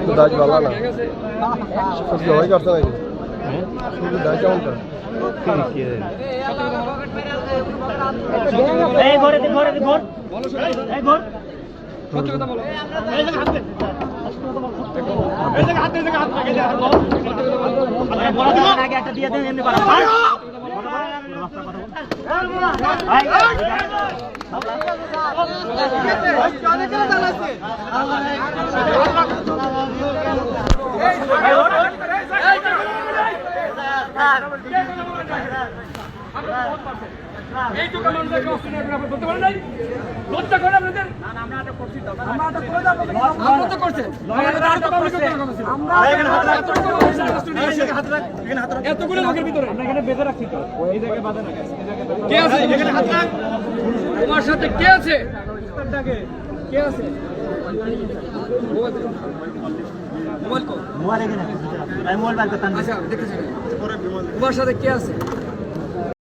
তো দাজ ভালো না সবাই করতে নাকি দাজ কেমন করে এই ঘরে ঘর এই ঘর সত্য কথা বলো এই জায়গা হাত দে এই জায়গা হাত দে বড় দিন আগে একটা দিয়ে দেন এমনি বাড়া ভাই এইটুকু মানুষের কষ্ট নিয়ে আপনারা বলতে পারেন নাই লজ্জা করে আপনাদের আমরা আটক করছি তো আমরা আটক করে দাও আমরা তো করছে এতগুলো লোকের ভিতরে আমরা এখানে বেঁধে রাখছি তো এই জায়গায় বাঁধা না কে আছে এখানে হাত রাখ তোমার সাথে কে আছে কে আছে মোবাইল কো মোবাইল এখানে আমি মোবাইল বার করতাম আচ্ছা দেখতেছি তোমার সাথে কে আছে